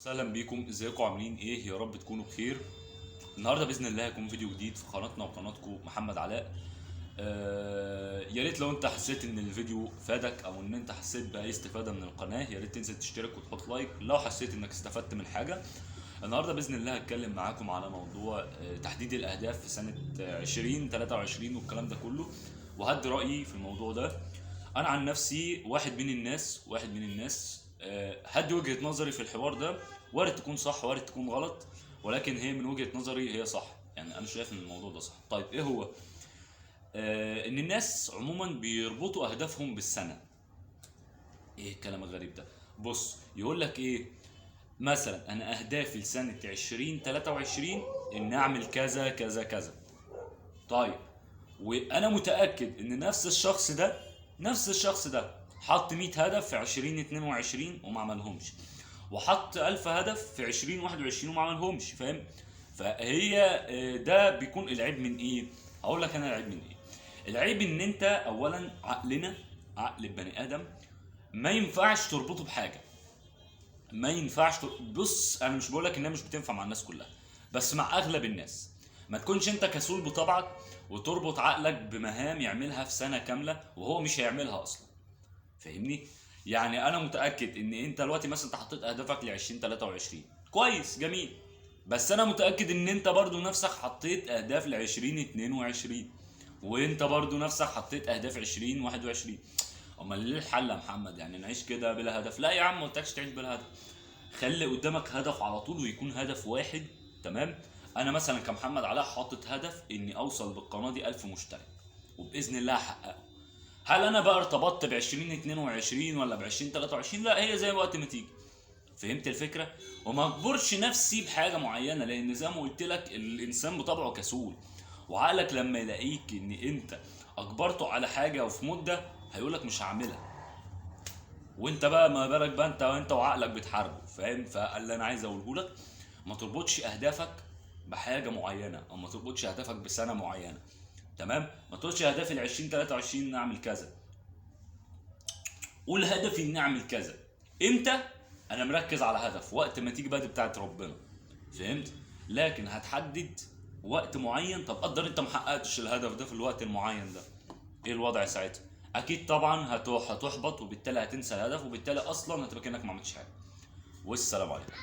اهلا بيكم، ازيكم عاملين ايه؟ يا رب تكونوا بخير. النهارده باذن الله هيكون فيديو جديد في قناتنا وقناتكم محمد علاء. يا ريت لو انت حسيت ان الفيديو فادك او ان انت حسيت باي استفاده من القناه، يا ريت تنزل تشترك وتحط لايك لو حسيت انك استفدت من حاجه. النهارده باذن الله هتكلم معاكم على موضوع تحديد الاهداف في سنه 2023 والكلام ده كله، وهدي رايي في الموضوع ده. انا عن نفسي واحد من الناس هدي وجهة نظري في الحوار ده. وارد تكون صح وارد تكون غلط، ولكن هي من وجهة نظري هي صح. يعني انا شايف ان الموضوع ده صح. طيب ايه هو؟ ان الناس عموما بيربطوا اهدافهم بالسنة. ايه الكلام الغريب ده؟ بص، يقول لك ايه؟ مثلا انا اهدافي لسنة 2023 ان اعمل كذا كذا كذا. طيب، وانا متاكد ان نفس الشخص ده حط 100 هدف في 2022 وما عملهمش، وحط 1000 هدف في 2021 وما عملهمش. فاهم؟ فهي ده بيكون العيب من ايه؟ هقول لك انا العيب من ايه. العيب ان انت اولا عقل البني ادم ما ينفعش تربطه بحاجه. بص، انا مش بقولك انها مش بتنفع مع الناس كلها، بس مع اغلب الناس. ما تكونش انت كسول بطبعك وتربط عقلك بمهام يعملها في سنة كاملة وهو مش هيعملها اصلا. فاهمني؟ يعني انا متأكد ان انت دلوقتي مثلا انت حطيت اهدافك ل 2023، كويس جميل. بس انا متأكد ان انت برضو نفسك حطيت اهداف ل 2022، وانت برضو نفسك حطيت اهداف 2021. امال ليه الحل يا محمد؟ يعني نعيش كده بلا هدف؟ لا يا عم، ما قلتلكش تعيش بلا هدف. خلي قدامك هدف على طول ويكون هدف واحد. تمام؟ انا مثلا كمحمد علاء حاطط هدف اني اوصل بالقناه دي 1000 مشترك، وباذن الله هحققه. هل انا بقى ارتبطت ب 2022 ولا ب 2023؟ لا، هي زي وقت ما تيجي. فهمت الفكره؟ وما اجبرش نفسي بحاجه معينه، لان زي ما قلت لك الانسان بطبعه كسول. وعقلك لما يلاقيك ان انت اجبرته على حاجه وفي مده هيقولك مش هعملها. وانت بقى ما بالك بقى انت وعقلك بتحاربه. فاهم؟ فاللي انا عايز اقوله لك، ما تربطش اهدافك بحاجه معينه، او ما تربطش اهدافك بسنه معينه. تمام؟ ما تقولش اهدافي ل 2023 نعمل كذا. قول هدفي اني اعمل كذا. امتى؟ انا مركز على هدف وقت ما تيجي بقى دي بتاعت ربنا. فهمت؟ لكن هتحدد وقت معين. طب قدر انت محققتش الهدف ده في الوقت المعين ده، ايه الوضع ساعتها؟ اكيد طبعا هتحبط، وبالتالي هتنسى الهدف، وبالتالي اصلا هتبقى كانك ما عملتش حاجه. والسلام عليكم.